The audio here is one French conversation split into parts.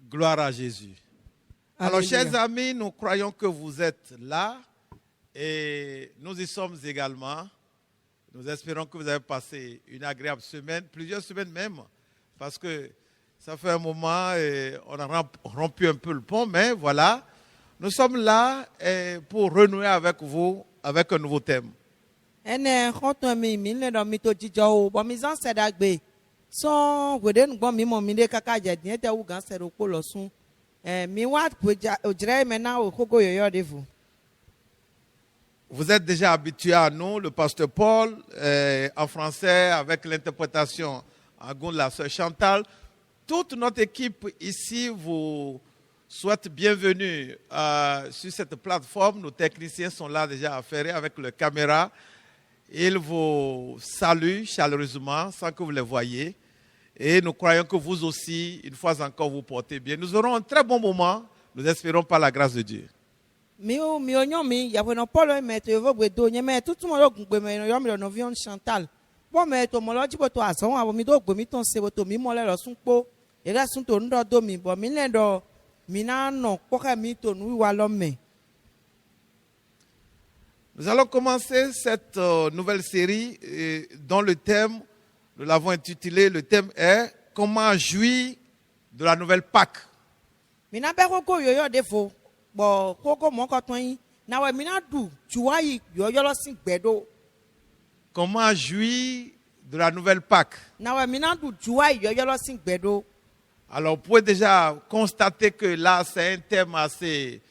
Gloire à Jésus. Alors, Alléluia. chers amis, nous croyons que vous êtes là et nous y sommes également. Nous espérons que vous avez passé une agréable semaine, plusieurs semaines même, parce que ça fait un moment et on a rompu un peu le pont, mais voilà, nous sommes là pour renouer avec vous avec un nouveau thème. Ene xɔtɔn mi le ɖɔ mi to dzidzɔ o bɔn mi zãn se ɖe agbe sɔn wòde nugbɔn mi mɔ mi ɖe kaka dze diɛ tɛ wu gã se ɖe kpɔ lɔ sun mi wa odzra me na o kogo yɔyɔ de vo. Vous êtes déjà habitués à nous, le pasteur Paul, en français, avec l'interprétation en goût de la sœur Chantal. Toute notre équipe ici vous souhaite bienvenue sur cette plateforme. Nos techniciens sont là déjà affairés avec leur caméra. Ils vous saluent chaleureusement sans que vous les voyiez. Et nous croyons que vous aussi, une fois encore, vous portez bien. Nous aurons un très bon moment, nous espérons par la grâce de Dieu. Miwo nyɔ mi yaƒenɔ Paul me to yevo gbe do nye me tutu mo ɖo gbe me yɔ mi ɖe nɔviɔ Chantal bɔ me to mo lɔ dzi bo to azɔ abo mi do gbe mi to se bo to mi mo le lɔ sun kpo yɛrɛ sun to nuɖɔ do mi bɔ mi le ɖɔ mi na nɔ kpɔkɛ mi to nu wa lɔ me. Nous allons commencer cette nouvelle série dont le thème, nous l'avons intitulé, le thème est « Comment jouir de la nouvelle Pâque ». Mi na bɛ koko yɔyɔ de fo bɔ koko mɔ kɔtɔn yi na wɛ mi na du tuwa yi yɔyɔ lɔ si gbɛ do. Comment jouir de la nouvelle Pâque. Na wɛ mi na du tuwa yi yɔyɔ lɔ si gbɛ do. Alors, vous pouvez déjà constater que là, c'est un thème assez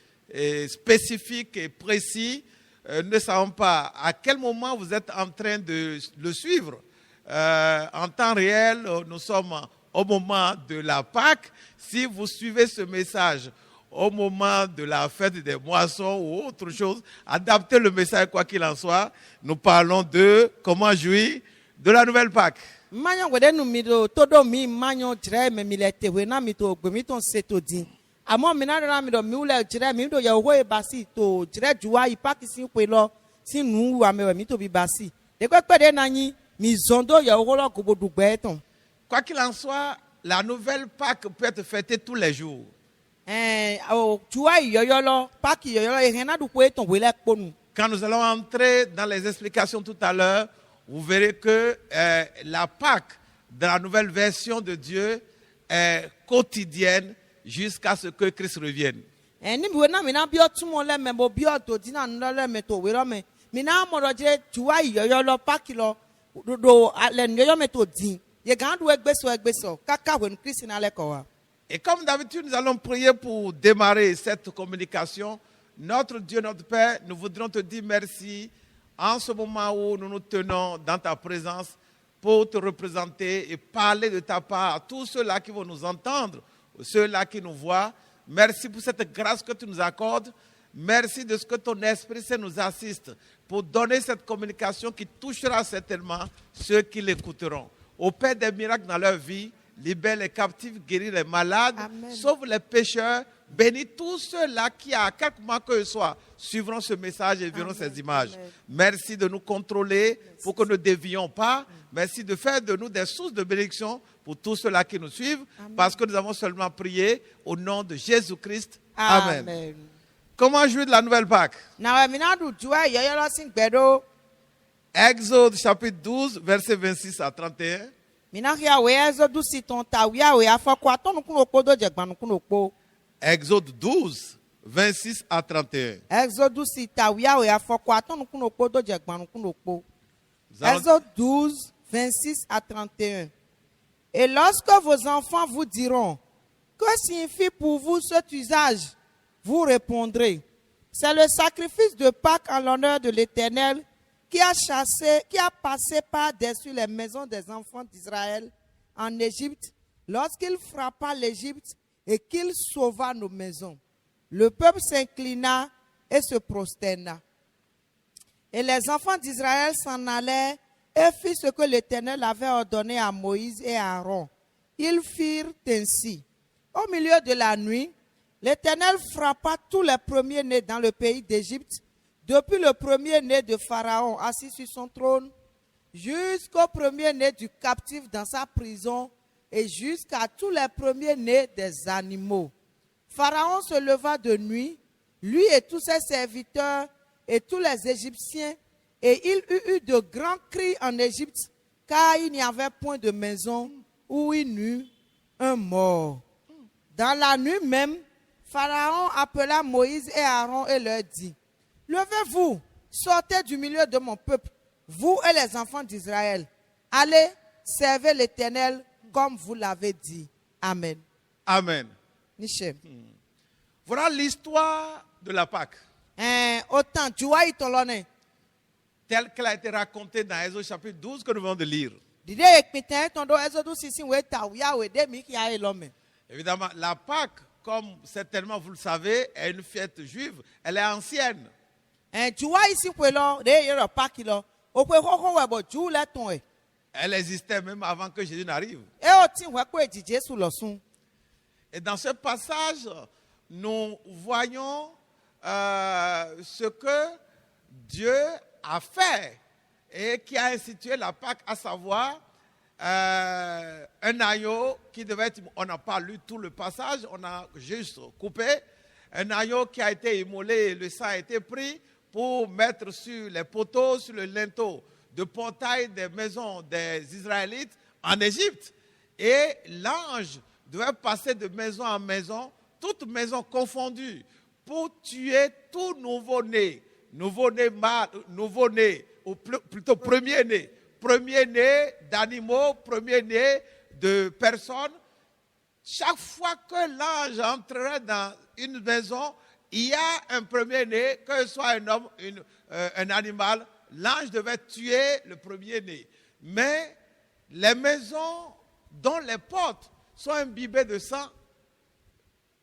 spécifique et précis. Nous ne savons pas à quel moment vous êtes en train de le suivre. En temps réel, nous sommes au moment de la Pâque. Si vous suivez ce message au moment de la fête des moissons ou autre chose, adaptez le message quoi qu'il en soit. Nous parlons de comment jouir de la nouvelle Pâque. Manyɔ wɛ ɖe nu mi do to ɖo mi manyɔ dzra me mi le teƒe na mi to gbe mi to se to di amɔ mi na ɖo na mi ɖɔ mi le dzra mi do yewo ye basi to dzra juwa yi paki si ƒe lɔ si nu ame wɛ mi to bi basi dekpekpe ɖe na nyi mi zɔn do yewo lɔ gobodu gbɛ etɔn. Quoi qu'il en soit, la nouvelle Pâque peut être fêtée tous les jours. Juwa yi yɔyɔ lɔ paki yɔyɔ lɔ ehɛn na du ƒe etɔn wòle kpɔnu. Quand nous allons entrer dans les explications tout à l'heure, vous verrez que la Pâque, dans la nouvelle version de Dieu, est quotidienne jusqu'à ce que Christ revienne. Ni mi wɛ na mi na biɔ tumɔ lɛ mɛ bo biɔ to di na nu lɛ mɛ to wɛ lɔ mɛ mi na mɔ dɔ dze juwa yi yɔyɔ lɔ paki lɔ do le nu yɔyɔ mɛ to di ye gã do egbesɔ kaka wɛ nu Kristi na lɛ kɔ wa. Et comme d'habitude, nous allons prier pour démarrer cette communication. Notre Dieu, notre Père, nous voudrions te dire merci en ce moment où nous nous tenons dans ta présence pour te représenter et parler de ta part à tous ceux-là qui vont nous entendre, ceux-là qui nous voient. Merci pour cette grâce que tu nous accordes. Merci de ce que ton Esprit Saint nous assiste pour donner cette communication qui touchera certainement ceux qui l'écouteront. Opère des miracles dans leur vie, libère les captifs, guéris les malades, Amen. sauve les pécheurs, bénis tous ceux-là qui, à quelque moment que ce soit, suivront ce message et verront Amen. ces images. Amen. Merci de nous contrôler pour que nous ne dévions pas. Merci de faire de nous des sources de bénédiction pour tous ceux-là qui nous suivent, Amen. parce que nous avons seulement prié au nom de Jésus-Christ. Amen. Amen. Comment jouir de la nouvelle Pâque? Na wɛ mi na du juwa yi yɔyɔ lɔ si gbɛ do. Exode chapitre 12, versets 26 à 31. Mina xia wòye ɛzɔdu si tɔn ta wia wòye afɔku atɔnukun okpo do dzegbanukun okpo. Exode 12, 26 à 31. Ɛzɔdu si ta wia wòye afɔku atɔnukun okpo do dzegbanukun okpo. Nous allons- Exode 12, 26 à 31. Et lorsque vos enfants vous diront, que signifie pour vous cet usage, vous répondrez, c'est le sacrifice de Pâques en l'honneur de l'Éternel qui a passé par-dessus les maisons des enfants d'Israël en Égypte, lorsqu'il frappa l'Égypte et qu'il sauva nos maisons. Le peuple s'inclina et se prosterna. Et les enfants d'Israël s'en allèrent et firent ce que l'Éternel avait ordonné à Moïse et à Aaron. Ils firent ainsi. Au milieu de la nuit, l'Éternel frappa tous les premiers-nés dans le pays d'Égypte, depuis le premier-né de Pharaon assis sur son trône, jusqu'au premier-né du captif dans sa prison et jusqu'à tous les premiers-nés des animaux. Pharaon se leva de nuit, lui et tous ses serviteurs et tous les Égyptiens, et il eut de grands cris en Égypte, car il n'y avait point de maison où il n'eût un mort. Dans la nuit même, Pharaon appela Moïse et Aaron et leur dit, « Levez-vous, sortez du milieu de mon peuple, vous et les enfants d'Israël. Allez, servez l'Éternel comme vous l'avez dit. » Amen. Amen. Niche. Voilà l'histoire de la Pâque, Autant, tu vois, il t'en l'a. telle qu'elle a été racontée dans Exode chapitre 12 que nous venons de lire. Évidemment, la Pâque, comme certainement vous le savez, est une fête juive. Elle est ancienne. Tu vois ici, Elle existait même avant que Jésus n'arrive. Et dans ce passage, nous voyons ce que Dieu a fait et qui a institué la Pâque, à savoir un agneau qui devait être, on n'a pas lu tout le passage, on a juste coupé, un agneau qui a été immolé, le sang a été pris pour mettre sur les poteaux, sur le linteau de portail des maisons des Israélites en Égypte. Et l'ange devait passer de maison en maison, toute maison confondue, pour tuer tout nouveau-né, nouveau-né, ou plutôt premier-né d'animaux, premier-né de personnes. Chaque fois que l'ange entrerait dans une maison, il y a un premier-né, que ce soit un homme, un animal, l'ange devait tuer le premier-né. Mais les maisons dont les portes sont imbibées de sang,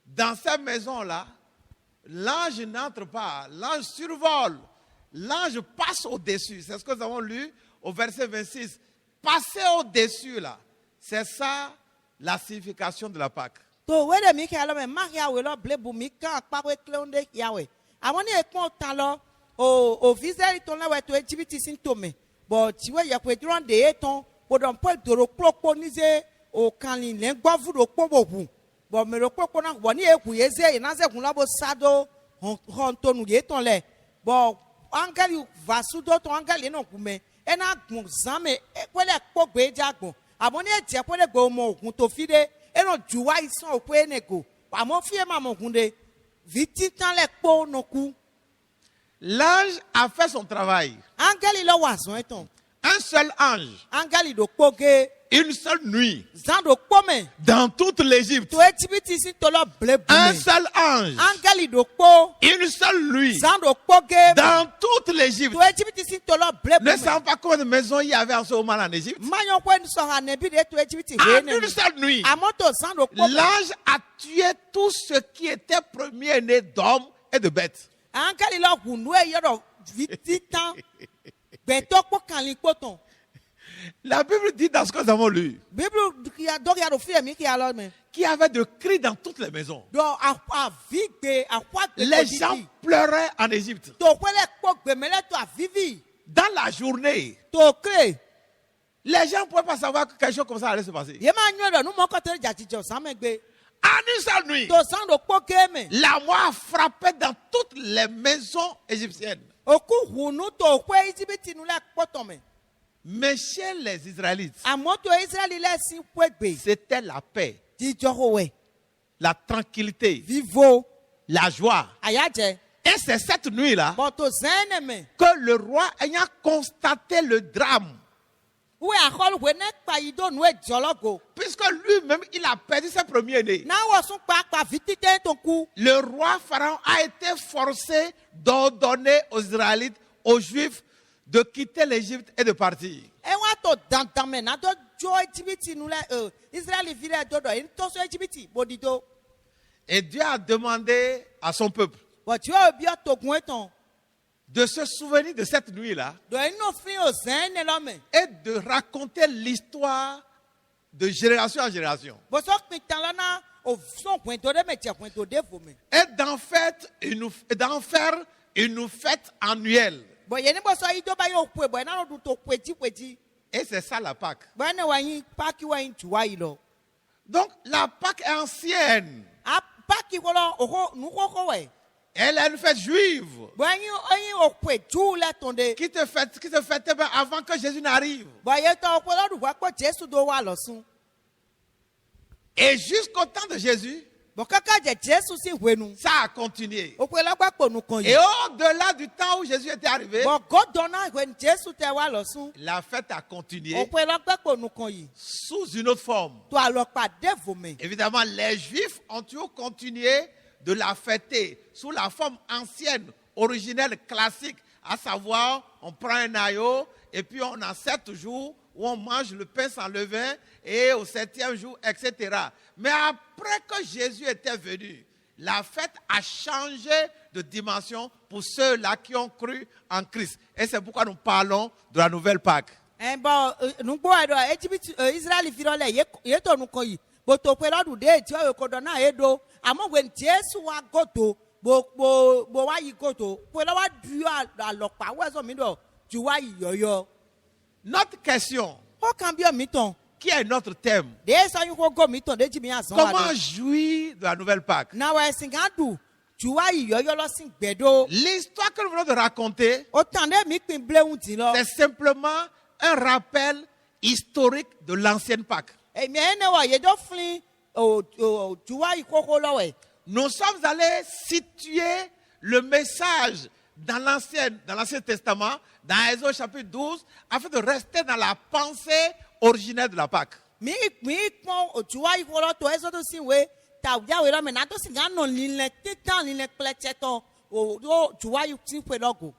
dans ces maisons-là, l'ange n'entre pas, l'ange survole, l'ange passe au-dessus. C'est ce que nous avons lu au verset 26. Passer au-dessus, là, c'est ça la signification de la Pâque. L'ange a fait son travail. Un seul ange, une seule nuit, dans toute l'Égypte. Un seul ange, une seule nuit, dans toute l'Égypte. Ne savons pas combien de maisons il y avait en ce moment en Égypte. En une seule nuit, l'ange a tué tout ce qui était premier-né d'hommes et de bêtes. La Bible dit dans ce que nous avons lu qu'il y avait de cris dans toutes les maisons. Les gens pleuraient en Égypte. Dans la journée, les gens ne pouvaient pas savoir que quelque chose comme ça allait se passer. En une seule nuit, la mort a frappé dans toutes les maisons égyptiennes. Mais chez les Israélites, c'était la paix, la tranquillité, la joie. Et c'est cette nuit-là que le roi, ayant constaté le drame, puisque lui-même, il a perdu ses premiers-nés, le roi Pharaon a été forcé d'ordonner aux Israélites, aux Juifs, de quitter l'Égypte et de partir. Et Dieu a demandé à son peuple de se souvenir de cette nuit-là et de raconter l'histoire de génération en génération. Et d'en faire une fête annuelle. Et c'est ça la Pâque. Donc la Pâque est ancienne. a paki wolo oho nukoko we Elle est une fête juive bo anyi okwe ju le tonde qui se fêtait même avant que Jésus n'arrive. bo ye to okwe lo du wa po Jesu do wa lo sun Et jusqu'au temps de Jésus, bo kaka je Jesu si hwenu ça a continué. okwe lo gba po nukon Et yi au-delà du temps où Jésus était arrivé, bo godona hwen Jesu te wa lo sun la fête a continué okwe lo gba po nukon yi sous une autre forme. to alo pa devome Évidemment, les Juifs ont toujours continué de la fêter sous la forme ancienne, originelle, classique, à savoir, on prend un agneau et puis on a 7 jours où on mange le pain sans levain et au 7e jour, etc. Mais après que Jésus était venu, la fête a changé de dimension pour ceux-là qui ont cru en Christ. Et c'est pourquoi nous parlons de la nouvelle Pâque. bon nugbo edo Egypt Israel fi le ye to nukon yi bo to pe lo du de ti o ko do na edo amo when Jesu wa goto bo wa yi goto pe lo wa du alopa we so mi do ju wa yi yoyo Notre question, o kan bi o mi ton qui est notre thème, de so yin ko go mi ton de ji mi asan comment jouir de la nouvelle Pâque? na we singa du ju wa yi yoyo lo sin gbedo L'histoire que nous venons de raconter, o tan de mi pin bleun ti lo c'est simplement un rappel historique de l'ancienne Pâque. e mi ene wa ye do flin o ju wa yi koko lo we Nous sommes allés situer le message dans l'Ancien Testament, dans Exode chapitre 12, afin de rester dans la pensée originelle de la Pâque. mi pon ojuwa ikolo to ezo to sinwe ta ya we lo me na to singa no lile titan lile plecheton o ojuwa yu tin pe logo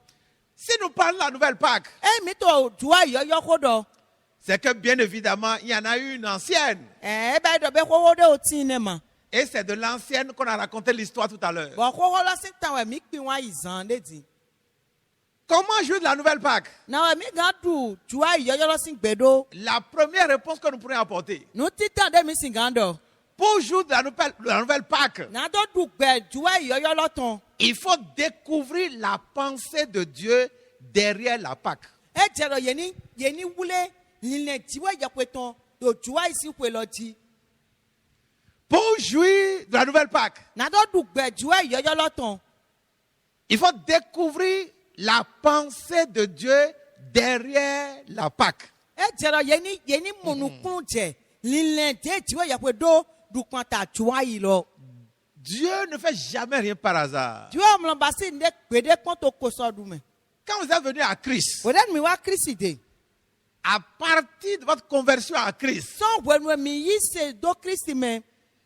Si nous parlons de la nouvelle Pâque, e mi to ojuwa yoyo kodo c'est que bien évidemment, il y en a eu une ancienne. e be do be ko de o tin ne ma Et c'est de l'ancienne qu'on a raconté l'histoire tout à l'heure. bo ko lo sin ta we mi pin wa izan de di Comment jouer de la nouvelle Pâque? na we mi ga du juwa yoyo lo sin gbedo La première réponse que nous pourrions apporter, nu titan de mi singa ndo pour jouer de la nouvelle Pâque, na do du gbe juwa yoyo lo ton il faut découvrir la pensée de Dieu derrière la Pâque. e jero yeni wule lile jiwe yakweton to juwa isi pe lo ji Pour jouir de la nouvelle Pâque, na do du gbe juwa yoyo lo ton il faut découvrir la pensée de Dieu derrière la Pâque. e jero yeni monukun je lile je jiwe yakwe do du kwanta juwa yi lo Dieu ne fait jamais rien par hasard. juwa mlo basi nde gbede pon to ko so du me Quand vous êtes venu à Christ, o den mi wa Kristi de à partir de votre conversion à Christ, so wenu mi yi se do Kristi me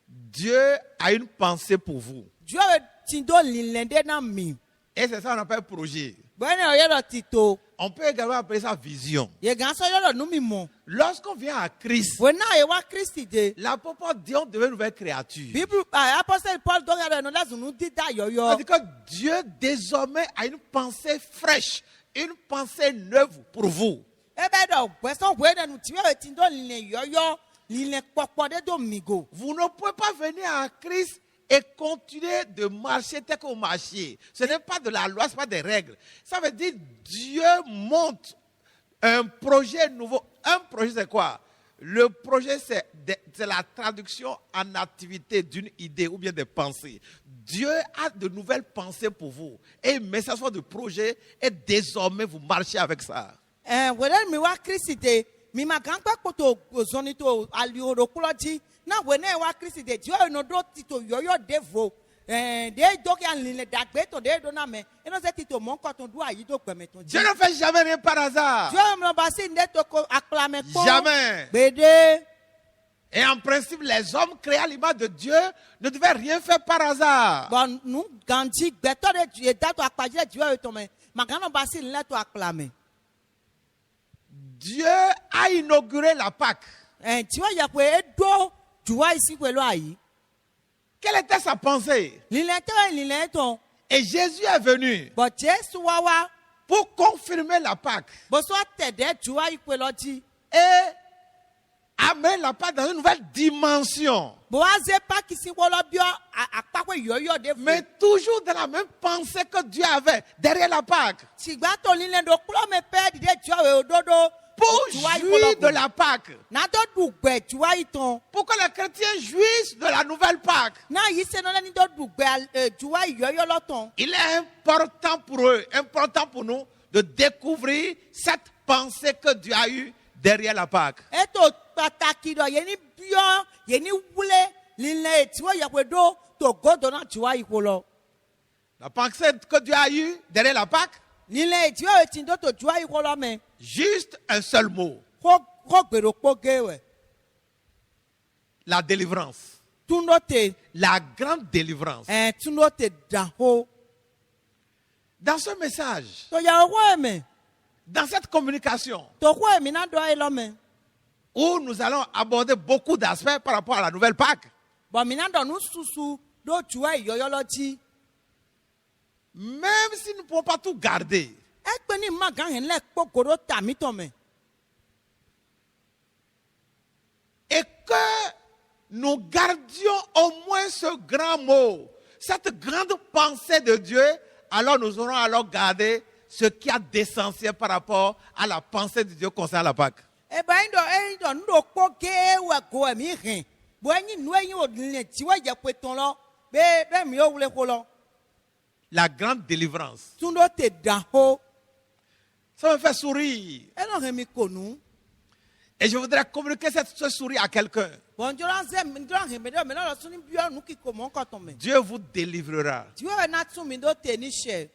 Dieu a une pensée pour vous. juwa tin do lile de na mi Et c'est ça qu'on appelle projet. bene o yero tito On peut également appeler ça vision. ye gan so yero nu mi mo Lorsqu'on vient à Christ, we na ye wa Kristi de l'apôtre dit on devient une nouvelle créature. Bible apostle Paul do yero no lazu nu dida yoyo C'est-à-dire que Dieu désormais a une pensée fraîche, une pensée neuve pour vous. ebe do weson we na nu tiwe tin do lile yoyo lile popo de do migo Vous ne pouvez pas venir à Christ et continuer de marcher tel que vous marchiez. Ce n'est pas de la loi, ce n'est pas des règles. Ça veut dire Dieu monte un projet nouveau. Un projet, c'est quoi? Le projet, c'est la traduction en activité d'une idée ou bien des pensées. Dieu a de nouvelles pensées pour vous. Et mais ça soit de projet et désormais vous marchez avec ça. wele mi wa Kristi de mi ma gan pa poto zoni to ali oro kuloji na we na wa Kristi de jiwe no do tito yoyo devo de do ki anlile dagbe to de do na me eno se tito mon ko ton do ayi do gbeme ton ji Dieu ne fait jamais rien par hasard. jiwe mo ba si nde to ko acclamer ko Jamais. gbede Et en principe, les hommes créés à l'image de Dieu ne devaient rien faire par hasard. bon nu ganji gbeto de jiwe dato akpaje jiwe to me ma gan no ba si nle to acclamer Dieu a inauguré la Pâque. jiwe ya ko edo juwa isi pẹ̀lú ayi Quelle était sa pensée? lile ton Et Jésus est venu but Jesu wa wa pour confirmer la Pâque bo so tede juwa ipe loji et amener la Pâque dans une nouvelle dimension. bo wa ze pa kisi wolo bio apapwe yoyo de Mais toujours dans la même pensée que Dieu avait derrière la Pâque. sigba to lile do kulo me pe dide juwa we ododo pour Tu vois, il faut jouir le- de la Pâque. Na do dugbe tu vois iton. Pour que les chrétiens jouissent de la nouvelle Pâque. Na yi se no le ni do dugbe tu vois yoyo loton. Il est important pour eux, important pour nous de découvrir cette pensée que Dieu a eue derrière la Pâque. Eto pataki do ye ni bio ye ni wule lile tu vois yakwe do to godo na tu vois ikolo. La pensée que Dieu a eue derrière la Pâque, Lile tu vois etindo to tu vois ikolo me. juste un seul mot, Ko gbero pogewe. la délivrance. Tundo te La grande délivrance. tundo te daho. Dans ce message, To ya wo me. dans cette communication, To ko mi na do ilo me. où nous allons aborder beaucoup d'aspects par rapport à la nouvelle Pâque, Bon mi na do nu susu do tu vois yoyo loti. même si nous ne pouvons pas tout garder, Ekpe ni magan hen le pokoro tami to me. et que nous gardions au moins ce grand mot, cette grande pensée de Dieu, alors nous aurons alors gardé ce qui a d'essentiel par rapport à la pensée de Dieu concernant la Pâque. E ba indo ndo poke we go mi hin. Bo yin nu yin o le ti wa je pe ton lo. Be mi o wule ko lo. La grande délivrance. Tundo te daho. Ça me fait sourire. E no he mi konu. Et je voudrais communiquer ce sourire à quelqu'un. Bon joran ze mi ndo he me do me lo suni bio nu ki ko mo ko ton me. Dieu vous délivrera. Ti we na tun mi do te ni she.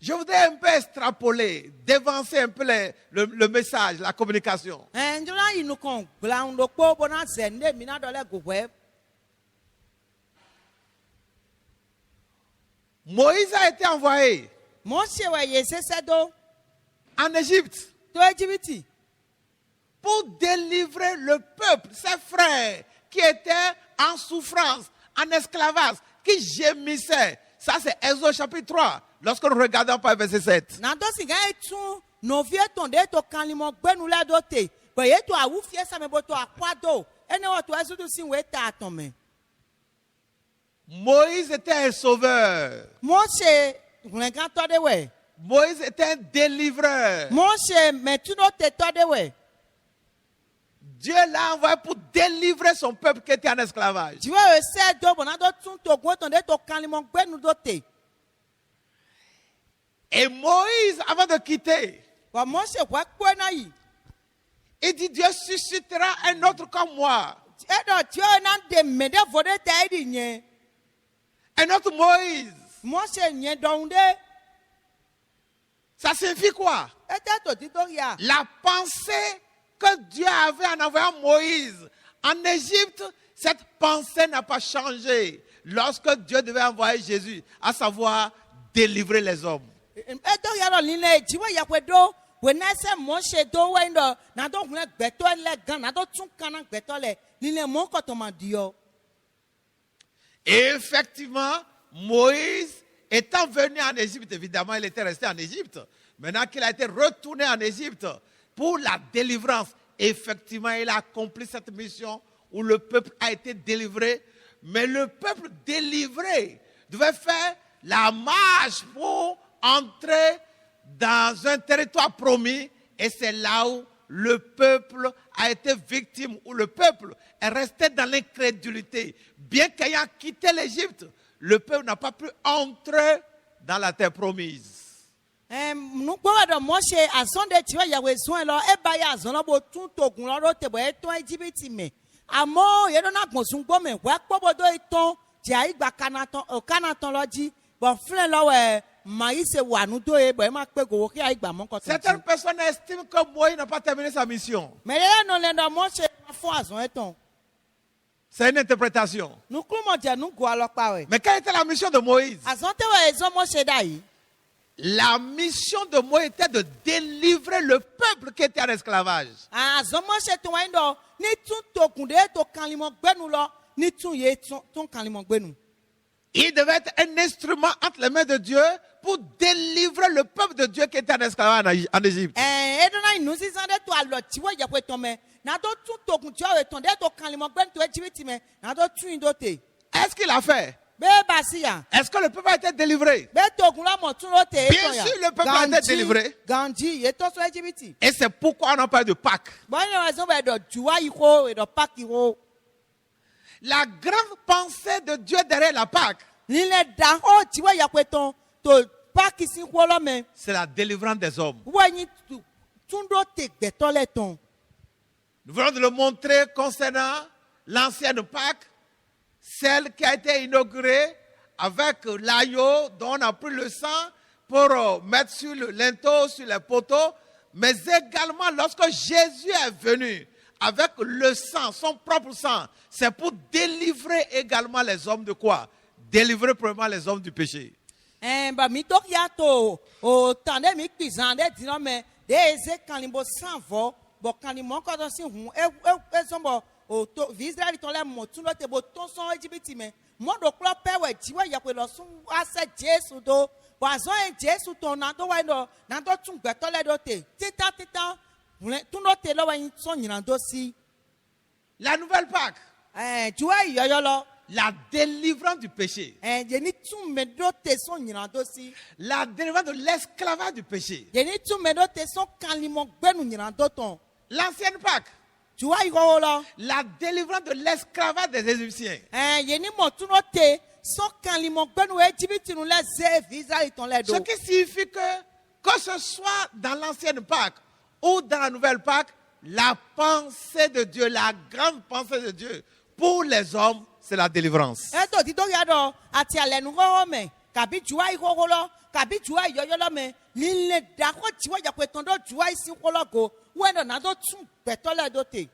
Je voudrais un peu extrapoler, dévancer un peu le message, la communication. Joran yin nu kon gla ndo po bo na ze nde mi na do le go we. Moïse a été envoyé Mo se we ye se se do en Égypte to Ejibiti. pour délivrer le peuple, ses frères qui étaient en souffrance, en esclavage, qui gémissaient. Ça, c'est Exode chapitre 3, lorsque nous regardons par verset 7. Na do si ga etun no vie ton de to kan limo gbenu la do te. Bo ye to awu fie sa me bo to akwa do. Ene wo to Exodus sin we ta ton me. Moïse était un sauveur. Mose rengan to de we. Moïse était un délivreur. Mose metuno te to de we. Dieu l'a envoyé pour délivrer son peuple qui était en esclavage. Ti we se do bona do tun to gun ton de to kan limo gbenu do te. Et Moïse, avant de quitter, Bo Mose wa po na yi. il dit, Dieu suscitera un autre comme moi. E do ti o na de me de vo de te di yen. Un autre Moïse. Mose yen don de. Ça signifie quoi? E te to ti to ya. La pensée que Dieu avait en envoyant Moïse en Égypte, cette pensée n'a pas changé lorsque Dieu devait envoyer Jésus, à savoir délivrer les hommes. Eto yaro lile jiwe yakwe do we na se mo se do we ndo na do hun gbeto le gan na do tun kan na gbeto le lile mo ko to ma dio. Et effectivement, Moïse étant venu en Égypte, évidemment, il était resté en Égypte. Maintenant qu'il a été retourné en Égypte pour la délivrance, effectivement, il a accompli cette mission où le peuple a été délivré. Mais le peuple délivré devait faire la marche pour entrer dans un territoire promis. Et c'est là où le peuple a été victime, où le peuple est resté dans l'incrédulité. Bien qu'ayant quitté l'Égypte, le peuple n'a pas pu entrer dans la terre promise. Nu po wa do mo se azon de jiwe yawe so lo e ba ya azon lo bo tun to gun lo te bo e ton Egypt me. Amo ye do na gbonsun gbo me wa po bo do iton ti ai gba kanaton lo ji bo flen lo we maïs wa nu do e bo e ma pe go ki ai gba mo ko ton. Certaines personnes estiment que Moïse n'a pas terminé sa mission. Mais là non le do mo se fo azon eton. C'est une interprétation. Nu kumo je nu go alo pa we. Mais quelle était la mission de Moïse? Azon te we ezo mo se da yi. La mission de Moïse était de délivrer le peuple qui était en esclavage. Azon mo se ton wa ndo ni tun to kun de to kan limo gbenu lo ni tun ye tun kan limo gbenu. Il devait être un instrument entre les mains de Dieu pour délivrer le peuple de Dieu qui était en esclavage en Égypte. E do na inu si san de to alo ti wo je pe ton me na do tun to kun ti o ton de to kan limo gbenu to Egypt me na do tun do te. Est-ce qu'il a fait? Beba siya. Est-ce que le peuple a été délivré? Beto gula motuno te Bien sûr, le peuple a été délivré. Gandhi, yeto so Egypte. Et c'est pourquoi on n'a pas de Pâques. Bon, il y a raison de juwa iko et de Pâques iko. La grande pensée de Dieu derrière la Pâques, Lile da ho jiwa yakweton to Pâques isi kwolo me. c'est la délivrance des hommes. Wanyi tundo te beto le ton. Nous venons de le montrer concernant l'ancienne Pâques, celle qui a été inaugurée avec l'agneau dont on a pris le sang pour mettre sur le linteau, sur les poteaux, mais également lorsque Jésus est venu avec le sang, son propre sang, c'est pour délivrer également les hommes de quoi? Délivrer premièrement les hommes du péché. Ba mi to ya to o tande mi pizande dino me de eze kanimbo sanvo bo kanimo ko do si hun e sombo o to Israel ton le mo tun lo te bo ton son Egypt me mo do klo pewe jiwe ya pe lo sun ase Jesu do bo azon Jesu ton na do wa no na do tun gbe to le do te tita tun lo te lo wa yin son yin do si La nouvelle Pâques, juwe yoyo lo la délivrance du péché, je ni tun me do te son yin do si la délivrance de l'esclavage du péché. je ni tun me do te son kanimo gbenu yin do ton L'ancienne Pâques, juwa iko lo la délivrance de l'esclavage des Égyptiens. yeni mo tuno te so kanimo gbenu Egypt nu le ze Israel ton le do Ce qui signifie que ce soit dans l'ancienne Pâques ou dans la nouvelle Pâques, la pensée de Dieu, la grande pensée de Dieu pour les hommes, c'est la délivrance. eto ti do ya do ati ale nu ho me kabi juwa iko lo kabi juwa yoyo lo me ni le da ko jiwa ya pe ton do juwa isi ko lo go we do na do tun beto le do te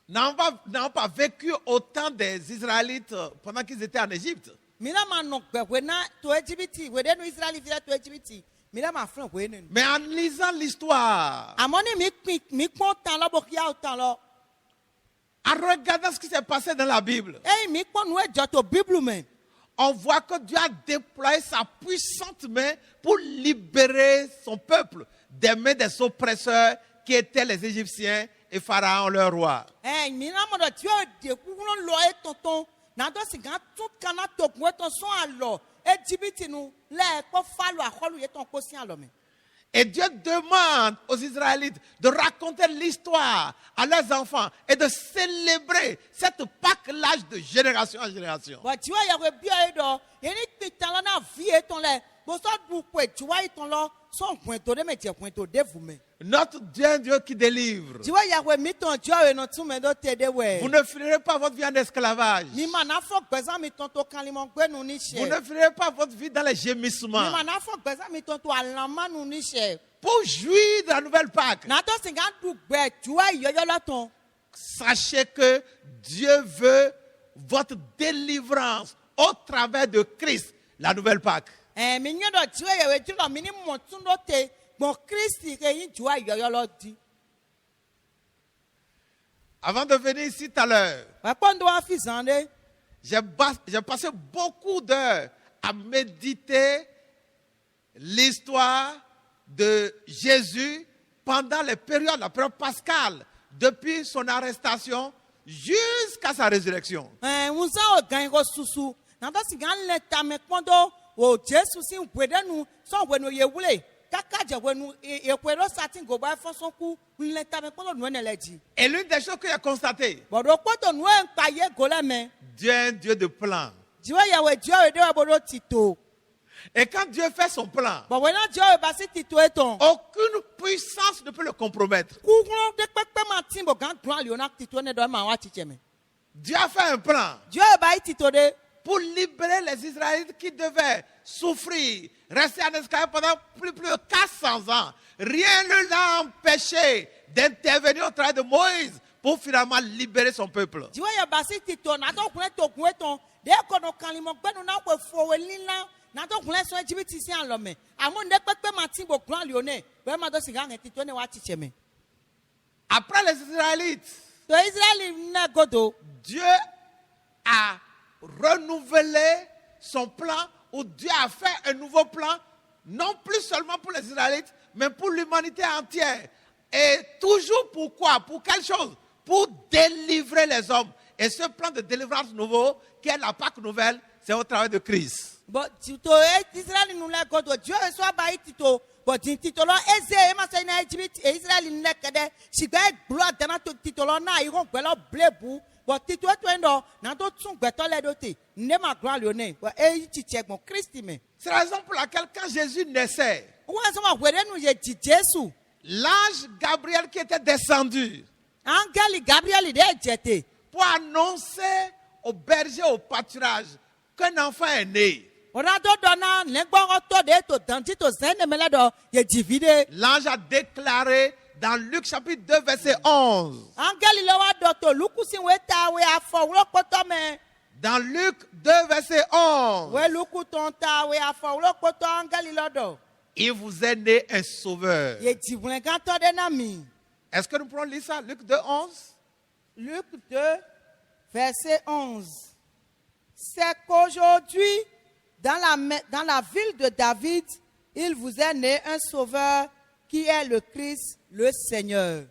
N'ont pas vécu autant des Israélites pendant qu'ils étaient en Égypte. mina ma no gbe we na to Egypt we de nu Israel fi to Egypt mina ma fran we ne Mais en lisant l'histoire, amoni mi pon tan lo bo kia o tan lo en regardant ce qui s'est passé dans la Bible, mi pon nu e jo to Bible me on voit que Dieu a déployé sa puissante main pour libérer son peuple des mains des oppresseurs qui étaient les Égyptiens et Pharaon, leur roi. mina mo do ti o de ku no lo e tonton na do si gan tun kana to ku e ton so alo Egypt nu le ko falo akolu ye ton ko si alo me Et Dieu demande aux Israélites de raconter l'histoire à leurs enfants et de célébrer cette Pâques-là de génération en génération. bo ti wa ya we bi e do ye ni pitan lo na vi e ton le bo so du pe ti wa iton lo so gun to de me je gun to de vu me Notre Dieu est un Dieu qui délivre. ti wa ya we mi ton jo e no tun me do te de we Vous ne finirez pas votre vie en esclavage. ni ma na fo gbezan mi ton to kan li mo gbe nu ni Vous se ne finirez pas votre vie dans les ni gémissements. ma na fo gbezan mi ton to alama nu ni se Pour jouir de la nouvelle Pâques, na to si gan du gbe ti wa yoyo lo ton sachez que Dieu veut votre délivrance au travers de Christ, la nouvelle Pâques. mi nye do ti we ye ti lo mi ni mo tun do te gbon Kristi ke yin ti wa yoyo lo di Avant de venir ici tout à l'heure, wa pon do wa fi zande j'ai passé beaucoup d'heures à méditer l'histoire de Jésus pendant les périodes, la période pascale, depuis son arrestation jusqu'à sa résurrection. unza o gan ko susu na to si gan le ta me pon do o Jesu si pwede nu so we no ye wule kaka je we nu e pwede satin go ba fon son ku le ta me pon do nu ne le ji Et l'une des choses que j'ai constatées, bo do po to nu en pa ye go le me Dieu est un Dieu de plan. jiwe ya we jiwe we de wa bo do tito Et quand Dieu fait son plan, bo we na jiwe ba si tito eton aucune puissance ne peut le compromettre. ku gro de pepe ma tin bo gan dran li ona tito ne do ma wa ti cheme Dieu a fait un plan jiwe ba tito de pour libérer les Israélites qui devaient souffrir, rester en esclavage pendant plus de 400 ans. Rien ne l'a empêché d'intervenir au travail de Moïse pour finalement libérer son peuple. jiwe ya ba si tito na to kun to kun eton de ko no kan li mo gbe nu na we fo we lila na to kun le so Egypt si an lo me amu de pepe ma tin bo gran li one we ma do si gan tito ne wa ti cheme Après les Israélites, to Israel na godo Dieu a renouvelé son plan, ou Dieu a fait un nouveau plan, non plus seulement pour les Israélites, mais pour l'humanité entière. Et toujours pourquoi? Pour quelle chose? Pour délivrer les hommes Et ce plan de délivrance nouveau, qui est la Pâque nouvelle, c'est au travail de Christ. Bon, tito Israël nous l'a godo. Dieu reçoit baï tito. Bon, tito là, eze, ema sa ina Égypte, Israël nous l'a kade. Si gagne gloire dans notre tito là, na iron belo blebu. Bon, tito toi ndo, na to tsun gbeto le doté. Ne ma gloire lyonnais. Bon, e titi bon Christ me. C'est la raison pour laquelle quand Jésus naissait, Ou en sama were nous ye ti Jésus. l'ange Gabriel qui était descendu Angeli Gabriel de jeté. pour annoncer aux bergers au pâturage qu'un enfant est né. On a donné l'engouement de to danti to zene melado ye divide. L'ange a déclaré dans Luc chapitre 2 verset 11. Angeli lo wa do to lukusi weta we afo wo poto me. Dans Luc 2 verset 11. We luku ton ta we afo wo poto angeli lo do. Il vous est né un sauveur. Ye divine ganto de nami. Est-ce que nous pouvons lire ça? Luc 2, 11. Luc 2 verset 11. C'est qu'aujourd'hui dans la ville de David, il vous est né un sauveur qui est le Christ, le Seigneur.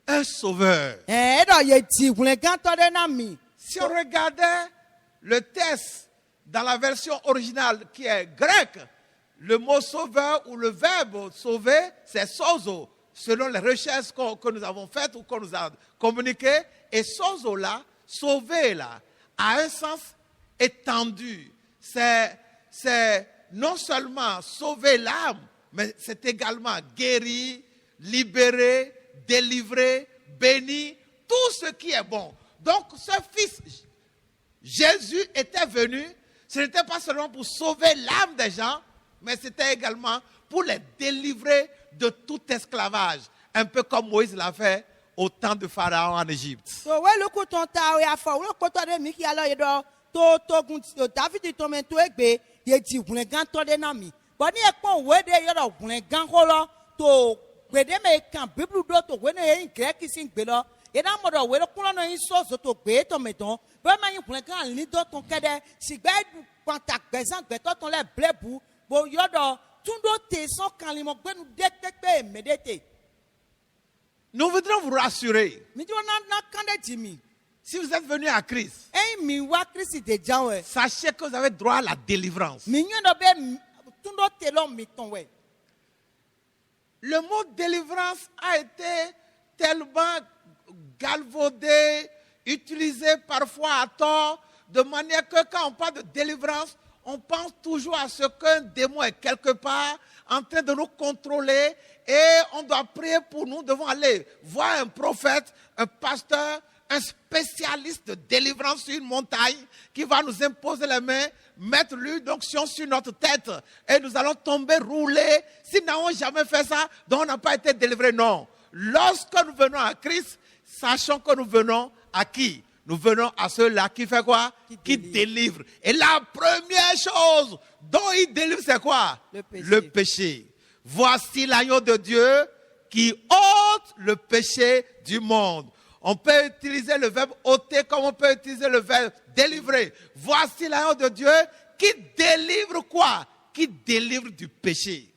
Un sauveur. Si on regardait le texte dans la version originale qui est grecque, le mot sauveur ou le verbe sauver, c'est sozo, selon les recherches que nous avons faites ou qu'on nous a communiquées. Et sozo là, sauver là, a un sens étendu. C'est non seulement sauver l'âme, mais c'est également guérir, libérer, délivrer, bénir, tout ce qui est bon. Donc ce fils, Jésus était venu, ce n'était pas seulement pour sauver l'âme des gens, mais c'était également pour les délivrer de tout esclavage. Un peu comme Moïse l'a fait au temps de Pharaon en Égypte. David to men to egbe ye di hun gan to de na mi bo ni epon we de yoro hun gan ko lo to gbede me kan bible do to we ne Greek sin gbe lo ye na mo do we lo kun lo yin so to gbe to me ton be ma yin hun gan ni do ton kede si gbe contact bezan gbe to ton le blebu bo yodo tun do te so kan li mo gbe nu de pepe medete. Nous voudrions vous rassurer. Mi do na kan de jimi. Si vous êtes venu à Christ, sachez que vous avez droit à la délivrance. Le mot délivrance a été tellement galvaudé, utilisé parfois à tort, de manière que quand on parle de délivrance, on pense toujours à ce qu'un démon est quelque part en train de nous contrôler et on doit prier pour nous. Nous devons aller voir un prophète, un pasteur, un spécialiste de délivrance sur une montagne qui va nous imposer les mains, mettre l'onction sur notre tête et nous allons tomber, rouler. Si nous n'avons jamais fait ça, donc on n'a pas été délivré. Non. Lorsque nous venons à Christ, sachons que nous venons à qui? Nous venons à ceux-là qui fait quoi? Qui délivre. Et la première chose dont il délivre, c'est quoi? Le péché. Voici l'agneau de Dieu qui ôte le péché du monde. On peut utiliser le verbe ôter comme on peut utiliser le verbe délivrer. Voici l'agneau de Dieu qui délivre quoi? Qui délivre du péché.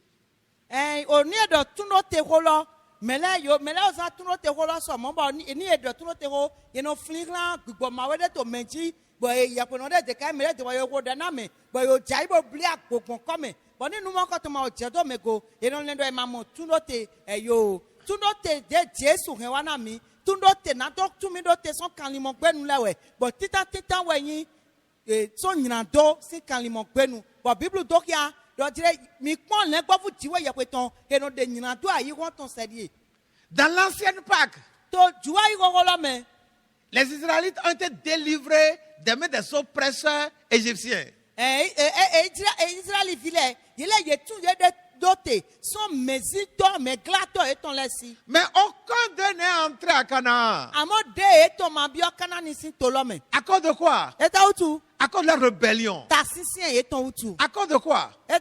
Tundo te na dok tumi do te son kanlimon gbenu lewe bo tita we yin so nyina do si kanlimon gbenu bo bible dok ya do dire mi pon le gbo fu tiwe ye peton e no de nyina do ayi won ton sedie. Dans l'ancienne Pâque, to juwa yi gogolo me les Israélites ont été délivrés des mains des oppresseurs égyptiens. Israël vile il est tout de doté son mésito mais glato et ton laissi. Mais aucun d'eux n'est entré à Canaan. À cause de quoi? À cause de leur rébellion. À cause de quoi? À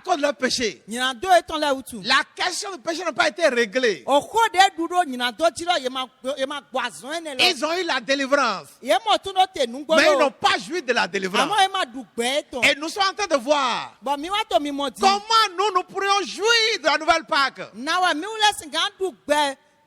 cause de leur péché. La question du péché n'a pas été réglée. Ils ont eu la délivrance. Mais ils n'ont pas joui de la délivrance. Et nous sommes en train de voir comment nous pourrions jouir de la nouvelle Pâque.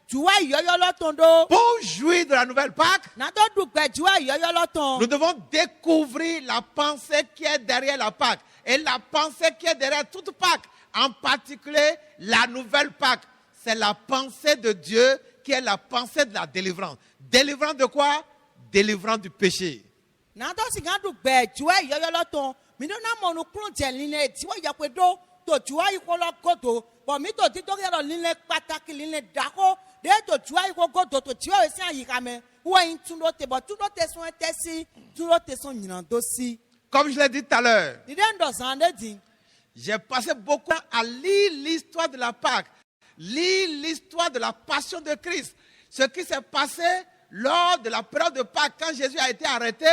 juwa yoyolo tondo. Pour jouir de la nouvelle Pâque, Nado dugbe juwa yoyolo ton. nous devons découvrir la pensée qui est derrière la Pâque. Et la pensée qui est derrière toute Pâque, en particulier la nouvelle Pâque, c'est la pensée de Dieu qui est la pensée de la délivrance. Délivrance de quoi? Délivrance du péché. Nado singa dugbe juwa yoyolo ton. Mino na monu klon jeline tiwa yakwedo to juwa ikolo godo. Bo mi to tito yero line pataki line dako. De to juwa ikolo godo to tiwa esi ayikame. Uwa intundo te bo tundo te son etesi. Tundo te son nyinando si. Comme je l'ai dit tout à l'heure, Nidendo zande di. j'ai passé beaucoup de temps à lire l'histoire de la Pâque, lire l'histoire de la passion de Christ. Ce qui s'est passé lors de la période de Pâques, quand Jésus a été arrêté,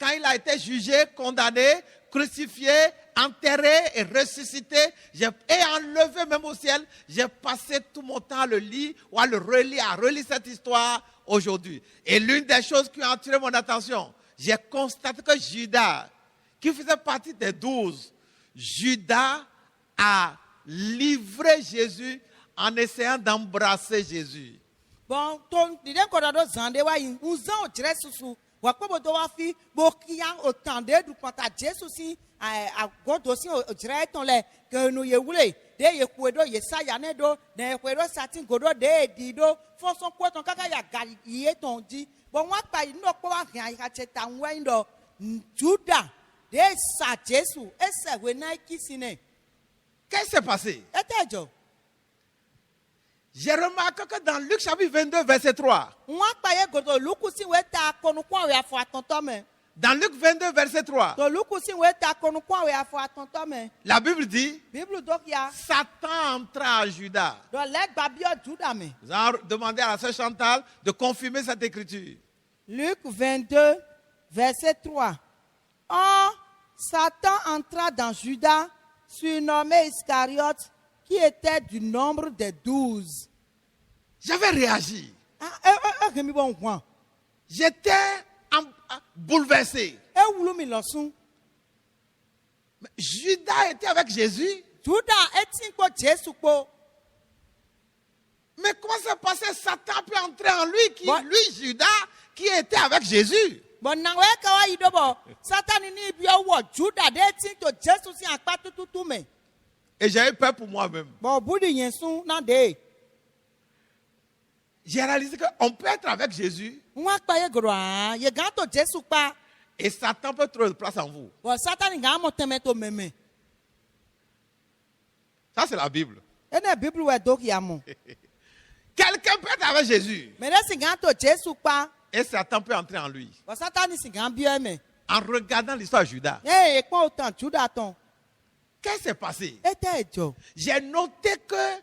quand il a été jugé, condamné, crucifié, enterré et ressuscité, et enlevé même au ciel. J'ai passé tout mon temps à le lire ou à le relire, à relire cette histoire aujourd'hui. Et l'une des choses qui a attiré mon attention, j'ai constaté que Judas, qui faisait partie des 12, Judas a livré Jésus en essayant d'embrasser Jésus. Bon, ton dide kodado zande wa yin uzan o jere susu. Wa ko bodo wa fi bo kiyan o tande du kwanta Jesu si a godo si o jere ton le ke nu ye wule de ye kwedo ye sa ya ne do de kwedo satin godo de di do fo son ko ton kaka ya gari ye ton di. Bon wa pa yin no ko wa kan ya che ta nwe ndo Juda de sa Jesu ese we na kisine. Qu'est-ce qui s'est passé? Etejo. J'ai remarqué que dans Luc chapitre 22, verset 3, Wa pa ye godo lukusi we ta konu kwa we afo atonto me. dans Luc 22, verset 3, To lukusi we ta konu kwa we afo atonto me. la Bible dit, Bible donc ya Satan entra à Judas. do leg babio Juda me. Nous allons demander à la sœur Chantal de confirmer cette écriture. Luc 22 verset 3. Or Satan entra dans Judas, surnommé Iscariote, qui était du nombre des 12. J'avais réagi. Remi bon coin. J'étais bouleversé. E wulu mi losun. Mais Judas était avec Jésus. Juda etin ko Jesu ko. Mais comment s'est passé? Satan peut entrer en lui, Bon. lui, Judas, qui était avec Jésus. Bon na we ka wa yidobo. Satan ni bi owo Juda de etin to Jesu si apa tututu me. Et j'ai eu peur pour moi-même. Bon budi yen sun na de. J'ai réalisé qu'on peut être avec Jésus Nwa pa ye gro a, ye gan to Jesu pa. et Satan peut trouver de place en vous. Bon Satan ga mo teme to meme. Ça, c'est la Bible. Ene Bible we donc ya mo. Quelqu'un peut être avec Jésus Mais là si gan to Jesu pa. et Satan peut entrer en lui. Bon Satan si gan bi me. En regardant l'histoire de Judas, Eh ko autant Juda ton. qu'est-ce qui s'est passé? Ete jo. J'ai noté que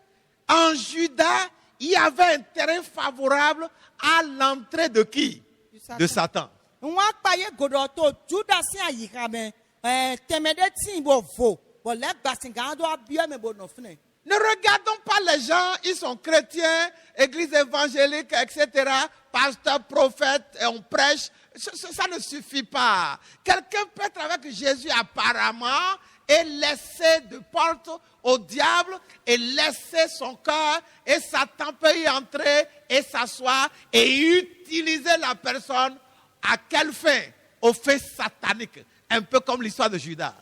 en Judas, il y avait un terrain favorable à l'entrée de qui? De Satan. Nwa pa ye godo to Juda si ayika me. Teme de tin bo vo. Bon le gba si gan do abi me bo no fne. Ne regardons pas les gens, ils sont chrétiens, église évangélique, etc., pasteurs, prophètes, et on prêche. Ça ne suffit pas. Quelqu'un peut être avec Jésus apparemment et laisser de porte au diable et laisser son cœur et Satan peut y entrer et s'asseoir et utiliser la personne à quelle fin? Aux fins sataniques. Un peu comme l'histoire de Judas.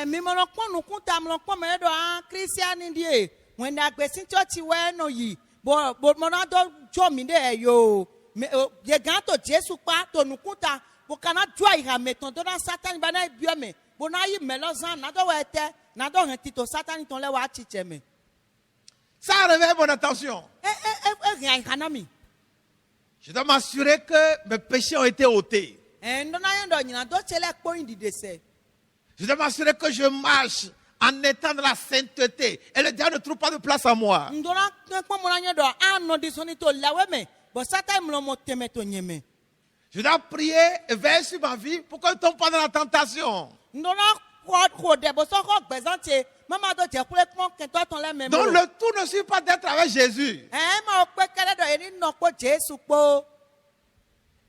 Mi mo lo pon nu kunta mo lo pon me do an Christian die. When na gbe sin church we no yi. Bo mo na do jo mi de yo. Ye gan to Jesu pa to nu kunta. Bo kana jo iha me ton do na Satan ba na bi me. Bo na yi me lo zan na do we te. Na do hen ti to Satan ton le wa chiche me. Ça a réveillé mon attention. Rien kanami. Je dois m'assurer que mes péchés ont été ôtés. Ndona yendo nyina do chele po indi de se. Je dois m'assurer que je marche en étant dans la sainteté. Et le diable ne trouve pas de place en moi. Ndona ko mo na nyedo an di soni to lawe me. Bo Satan mo mo teme to nyeme. Je dois prier et veiller sur ma vie pour que je ne tombe pas dans la tentation. Ndona ko de bo so ko gbezante. Mama do je kule pon ken to ton le me. Donc le tout ne suffit pas d'être avec Jésus. Ma o pe kele do eri no po Jesu po.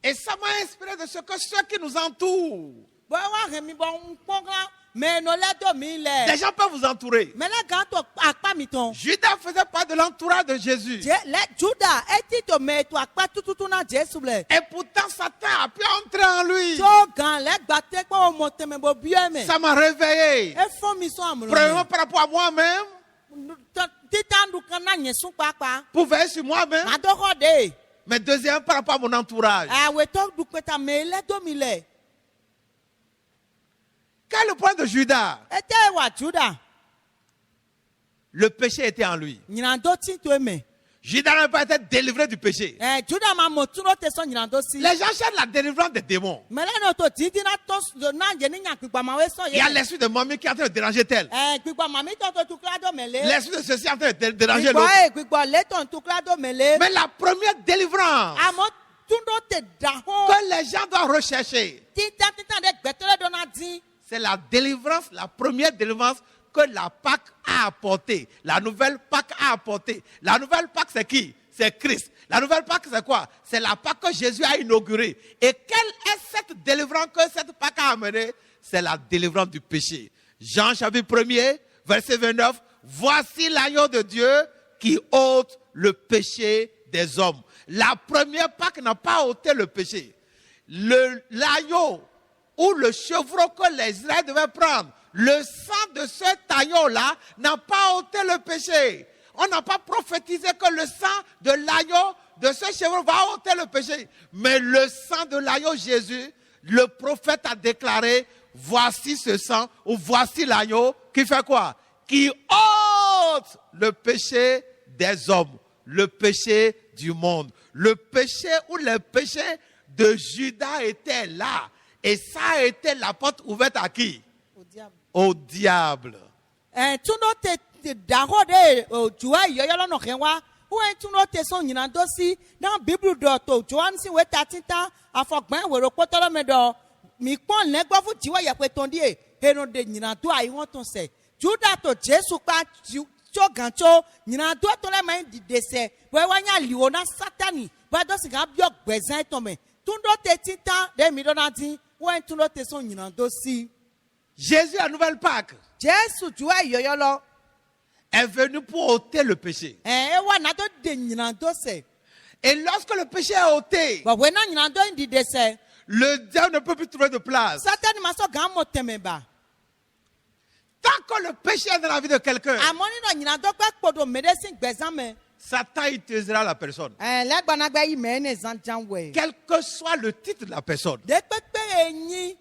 Et ça m'a inspiré de ce que ceux qui nous entourent. Bo wa he mi bo npon gan Mais no le do mi le. Des gens peuvent vous entourer. Mais le gan to akpa mi ton. Judas faisait part de l'entourage de Jésus. Le Juda eti to me to akpa tututu na Jesu ble. Et pourtant, Satan a pu entrer en lui. So gan le gbate ko mo teme bo bie me. Ça m'a réveillé. E fo mi so amulo. Premièrement, par rapport à moi-même, Titandu kana nyesu papa. pour veiller sur moi-même. Ma do ko de. Mais deuxième, par rapport à mon entourage. Ah we to du peta me le do mi le. Quel est le point de Judas? Ete wa Juda. Le péché était en lui. Nyinando ti to me. Judas n'a pas été délivré du péché. Juda ma mo tuno te so nyinando si. Les gens cherchent la délivrance des démons. Mais là no to titi na to na je ni nyan pigba ma we so Il y a l'esprit de mamie qui est en train de déranger tel. pigba ma mi to tu kla do mele. L'esprit de ceci est en train de déranger Pigba l'autre. pigba le ton tu kla do mele. Mais la première délivrance Amo tuno te da ho. que les gens doivent rechercher, Tita de gbetele do na din. c'est la délivrance, la première délivrance que la Pâque a apportée. La nouvelle Pâque a apportée. La nouvelle Pâque, c'est qui? C'est Christ. La nouvelle Pâque, c'est quoi? C'est la Pâque que Jésus a inaugurée. Et quelle est cette délivrance que cette Pâque a amenée? C'est la délivrance du péché. Jean chapitre 1er, verset 29. Voici l'agneau de Dieu qui ôte le péché des hommes. La première Pâque n'a pas ôté le péché. L'agneau ou le chevreau que les Israéliens devaient prendre, le sang de cet agneau-là n'a pas ôté le péché. On n'a pas prophétisé que le sang de l'agneau, de ce chevreau, va ôter le péché. Mais le sang de l'agneau Jésus, le prophète a déclaré, voici ce sang, ou voici l'agneau, qui fait quoi? Qui ôte le péché des hommes, le péché du monde. Le péché ou les péchés de Judas étaient là. Et ça a été la porte ouverte à qui? Au diable. Au diable. Tuno te da ho de jua yo yo no kenwa. Ou tuno te so nyinando si na Bible do to Joan si we tatita afogban we ro potolo me do mi pon le gbo fu jiwa ye pe ton die eno de nyinando ai won ton se Juda to Jesu pa cho gancho nyinando to le man di dese we wanya liwo na satani ba do si ga bio gbezan to me tundo te tita de mi do na tin we tuno te so nyinando si Jésus, à nouvelle Pâque, Jesu jua yo yo lo est venu pour ôter le péché. e wa na do de nyinando se Et lorsque le péché est ôté, ba we na nyinando di dese le diable ne peut plus trouver de place. Satan maso ga mo temeba. Tant que le péché est dans la vie de quelqu'un, Amoni no nyinando gba podo medicine gbezame. Satan utilisera la personne. Le gbana gba yi me ne zan janwe. Quel que soit le titre de la personne, De pepe enyi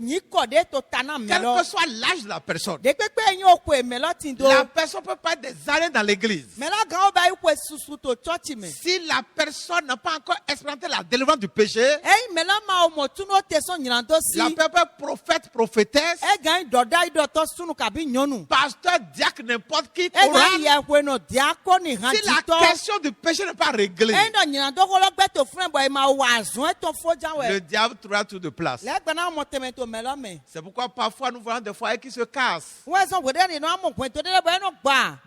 ni kode to tana quel melo. que soit l'âge de la personne, De pepe enyi okwe melo tindo. la personne peut pas être des années dans l'église. Melo ga oba ikwe susu to church me. Si la personne n'a pas encore expérimenté la délivrance du péché, Ei melo ma o mo tuno te so nyinando si. la personne prophète, prophétesse, E ga doda ido to sunu kabi nyonu. pasteur, diacre, n'importe qui, E ga courant, ye kwe no diakoni si handito. la question du péché n'est pas réglée, E no nyinando ko lo gbe to friend boy ma wa azun to fo janwe. le diable trouvera tout de place. Le gbana mo teme to melo me. C'est pourquoi parfois nous voyons des foyers qui se cassent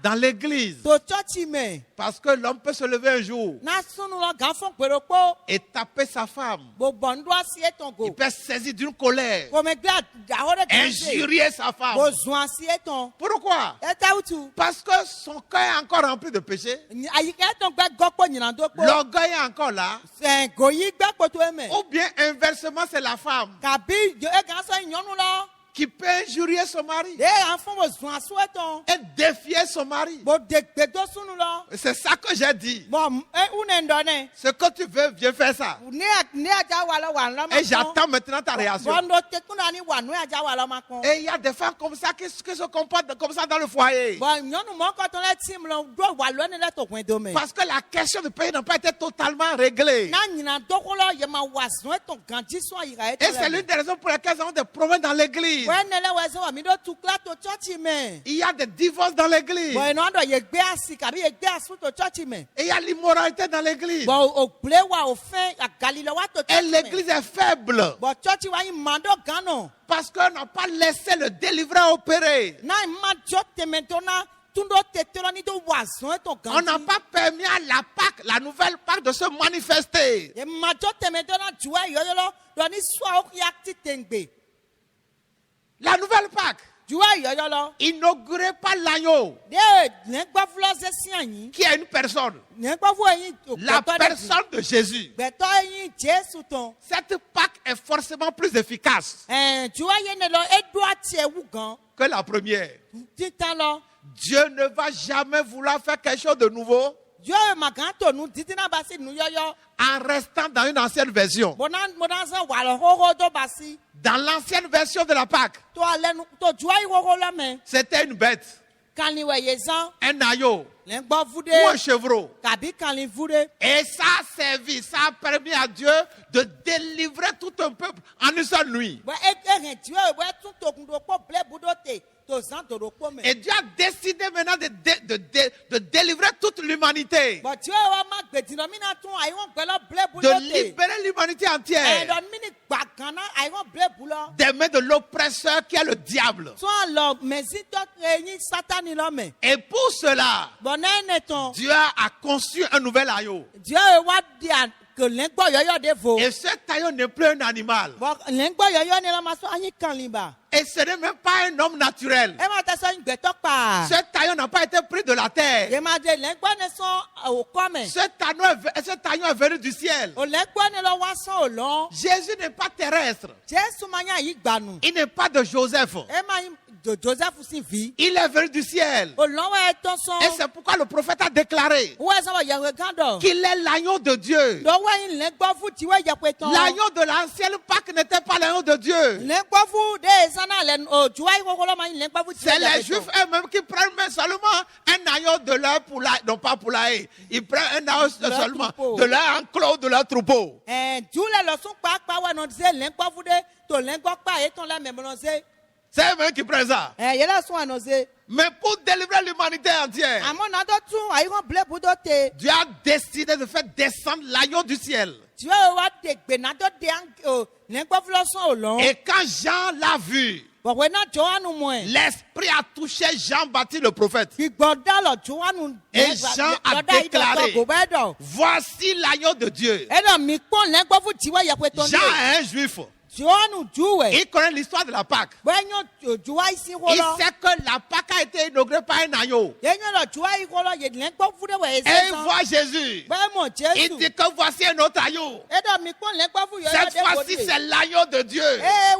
dans l'église. To church me. Parce que l'homme peut se lever un jour Na sunu lo gan fon peropo. et taper sa femme. Bo bondo asi eton Il go. peut se saisir d'une colère, Ko me gba da hore ganse. injurier sa femme. Bo zun asi eton. Pourquoi? Eta utu. Parce que son cœur est encore rempli de péché. Ayika eton gba gopo nyinando po. L'orgueil est encore là. Se goyi gba poto eme. Ou bien inversement, c'est la femme Kabi yo e gan so nyonu lo. qui peut injurier son mari De enfant bo zun asu eton. et défier son mari. Bo de gbedo sunu lo. C'est ça que j'ai dit. Bon une ndone. Ce que tu veux, viens faire ça. Ne aja wa lo ma. Et j'attends maintenant ta réaction. Bondo te kuna ni wa no aja wa lo ma kon. Et il y a des femmes comme ça qui se comportent comme ça dans le foyer. Bon, nyɔnu mɔ kɔtɔ lɛ tim lɔ do walo ne lɛ to gɔn do mɛ. Parce que la question du pays n'a pas été totalement réglée. Na nyina dɔgɔ lɔ yɛma wa zɔn etɔ ganji sɔn yira Et c'est l'une des raisons pour lesquelles nous avons des problèmes dans l'église. wɛ ne lɛ wɛ sɛ wa mi do tukla to tsɔtsi mɛ. Il y a des divorces dans l'église. Bon yen dɔ ye gbé asi kabi ye gbé asu to tsɔtsi mɛ. Et il y a l'immoralité dans l'église. Bon o gble wa o fɛn agali lɔ wa to Et tsɔtsi mɛ. l'église est faible. Bon tsɔtsi wa yi ma do gan nɔ. Parce qu'on n'a pas laissé le délivrant opérer. Na ma jɔ tɛmɛ to na tundo tete lɔ ni do wa zɔn etɔ On n'a ganji. pas permis à la Pâque, la nouvelle Pâque, de se manifester. Ye ma jɔ tɛmɛ to na juwa yɔyɔ lɔ dɔ ni sɔ o ya ti tɛngbe. La nouvelle Pâque, Juwa yoyo lo. inaugurez pas l'agneau De lengba flo se sianyi. qui est une personne. Lengba fu eyin. La personne de Jésus. Beto eyin Jesu ton. Cette Pâque est forcément plus efficace Juwa yene lo edo ati ewu gan. que la première. Titan lo. Dieu ne va jamais vouloir faire quelque chose de nouveau Juwa magan to nu titina basi nu yoyo. en restant dans une ancienne version. Monan se walo hoho do basi. Dans l'ancienne version de la Pâque, To alenu to juwa yi hoho la me. c'était une bête, Kani we yezan. un agneau Lengba vude. ou un chevreau. Kabi kani vude. Et ça a servi, ça a permis à Dieu de délivrer tout un peuple en une seule nuit. Wa ehen juwa we tun to kundo ko ble budote. To zan to ro ko me. Et Dieu a décidé maintenant de délivrer toute l'humanité, But juwa wa ma gbedino mina tun ayi won gbelo ble de budote. libérer l'humanité entière Don mini gbagana ayi won ble bulo. des mains de l'oppresseur qui est le diable. Tun lo mezi to eyin satani lo me. Et pour cela, Bonene ton. Dieu a conçu un nouvel agneau. Juwa wa dia que lengbo yoyo de vo. Et cet agneau n'est plus un animal. Bon lengbo yoyo ne la maso anyi kan limba. Et ce n'est même pas un homme naturel. E ma ta so ngbeto pa. Cet agneau n'a pas été pris de la terre. E ma de lengbo ne so o kome. Cet agneau est venu du ciel. O lengbo ne lo wa so o lo. Jésus n'est pas terrestre. Jesu manya yi gbanu. Il n'est pas de Joseph. E ma Joseph si vi. Il est venu du ciel. O lo wa eton so. Et c'est pourquoi le prophète a déclaré Wo so wa yewe gando. qu'il est l'agneau de Dieu. Do wa yin lengbo fu ti wa yepe ton. L'agneau de l'ancienne Pâque n'était pas l'agneau de Dieu. Lengbo fu de sana len o juwa yi ko lo ma yin lengbo fu ti wa C'est les yepe Juifs ton. eux-mêmes qui prennent même seulement un agneau de leur poulailler, non pas poulailler. Ils prennent un agneau Leur seulement troupeau. de leur enclos, de leur troupeau. Jule lo sun pa wa no se lengbo fu de to lengbo pa eton la me mo se. C'est eux-mêmes qui prennent ça. Yela sun ano se. Mais pour délivrer l'humanité entière, Amo na do tun ayi won ble budote. Dieu a décidé de faire descendre l'agneau du ciel. Juwa wa de gbe na do de an lengbo fu lo son o lo. Et quand Jean l'a vu, But when not Johannu mo e. l'Esprit a touché Jean-Baptiste le prophète. Gbigboda lo Johannu. Et Jean a déclaré, Gobedo. voici l'agneau de Dieu. Eno mi pon lengbo fu ti wa yepe ton. Jean est un juif. Johannu juwe. Il connaît l'histoire de la Pâque. Benyo juwa isi Il holo. sait que la Pâque a été inaugurée par un agneau. Yenyo lo juwa i holo ye lengbo fu de we Et il ese. voit Jésus. Bemo Il Jesu. dit que voici un autre agneau. Eno mi pon lengbo fu yo Cette de fois-ci, bode. c'est l'agneau de Dieu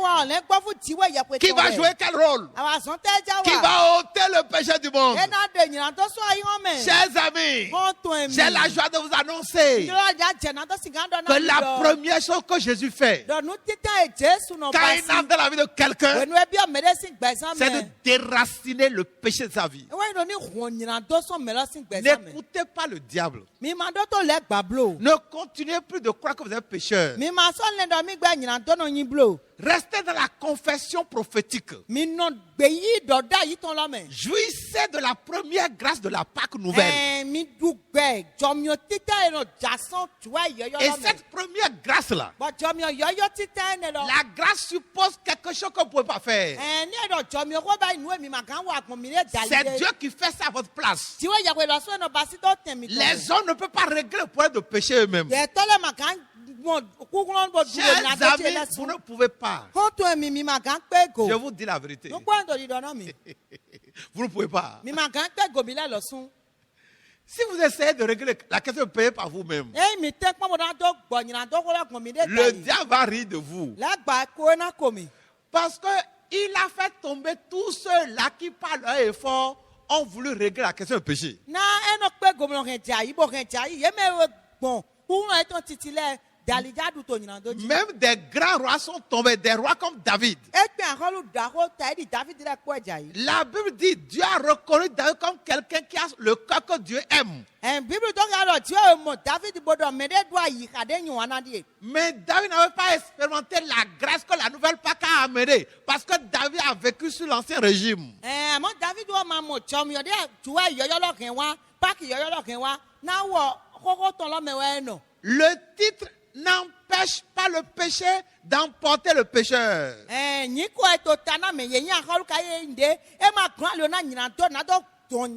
Wa lengbo fu ti wa yepe ton. qui va jouer quel rôle? Awa son te ja Qui wa. va ôter le péché du monde. Ena de nyina to so ayi won me. Chers amis, Kon ton emi. j'ai la joie de vous annoncer Jolo ja jena to sigando na. que la première chose que Jésus fait Do nu tita e Jesu no quand il entre dans la vie de quelqu'un, Wenu ebi o medicine gbẹ̀san c'est de mẹ́. déraciner le péché de sa vie. Ewe yi ni hùn nyina tó sọ medicine gbẹ̀san mẹ́. N'écoutez pas le diable. Mi ma dọ́ tó lẹ gbà blo. Ne continuez plus de croire que vous êtes pécheur. Mi ma sọ lẹ dọ̀ mi gbẹ nyina tó nọ yin blo. Restez dans la confession prophétique. Mi nọ gbè yí dọ̀dá yìí tán lọ mẹ́. Jouissez de la première grâce de la Pâque nouvelle. Mi du gbẹ jọmiọ títà yẹn nọ jasan tuwa yọyọ Et lọ mẹ́. cette première grâce-là, Bọ̀ jọmiọ yọyọ títà yẹn lọ. la grâce suppose quelque chose que vous ne pouvez pas faire. Ní ẹ̀dọ̀ jọmiọ kó bá inú èmi màá kàn wà àgbọ̀n mi lé C'est dàlídé. Dieu qui fait ça à votre place. Tiwọ́ ìyàwó ìlọsọ ẹ̀nà bá sí tó tẹ̀ mí tán. Les hommes ne peuvent pas régler le problème de péché eux-mêmes. Yẹtọ́ lẹ́ màá kàn wọ́n kúkúrọ́ bọ̀ dúró ní Chers adójú amis, ẹlẹ́sùn. vous ne pouvez pas. Kó tó èmi mi màá kàn pé gò. Je vous dis la vérité. Ló gbọ́ ẹ̀dọ̀ dídọ̀ mi. Vous ne pouvez pas. Mi màá kàn pé gò mi lẹ́ lọ́sùn. Si vous essayez de régler la question, payez par vous-même. Ẹ̀yin mi tẹ́ pọ́nmọ́ náà tó gbọ̀ nyina tó kọ́ lọ́gbọ̀n mi dé Le dàlí. diable va rire de vous. Lẹ́gbàá kó iná kò mi. Parce qu'il a fait tomber tous ceux-là qui, par leur effort, ont voulu régler la question du péché. Na ẹnu pé gómìnà rẹ̀ jà yìí bò rẹ̀ jà yìí yé mẹ́wẹ́ gbọ̀n kúrò ẹ̀ tó titi lẹ̀ dàlí jáde tó nyina tó jí. Même des grands rois sont tombés, des rois comme David. Ẹ pé àkọlù dàkó ta ẹ̀ di David rẹ̀ kó ẹ̀jà yìí. La Bible dit Dieu a reconnu David comme quelqu'un qui a le cœur que Dieu aime. Bíbélì tó kà lọ tí ó mọ̀ David gbọdọ̀ mẹ́dẹ́ dùn àyè kàdé yìí wọn náà díẹ̀. Mais David n'avait pas expérimenté la grâce que la nouvelle Pâque a amenée. Parce que David a vécu sous l'ancien régime. Àmọ́ David wọ́n máa mọ̀ tsọ́mi ọ̀dẹ́ tuwa ìyọ́yọ́ lọ́kàn wa páàkì ìyọ́yọ́ lọ́kàn wa náà wọ̀ kókó tán lọ́mẹ̀wẹ́ ẹ̀ nọ. Le titre n'empêche pas le péché d'emporter le pécheur. Yín kó ètò tana mẹ̀ yẹ̀yìn àkọlùkà yẹ̀ ń dé ẹ máa gbọ́n àlọ́ náà nyìnà tó nàtọ̀ kù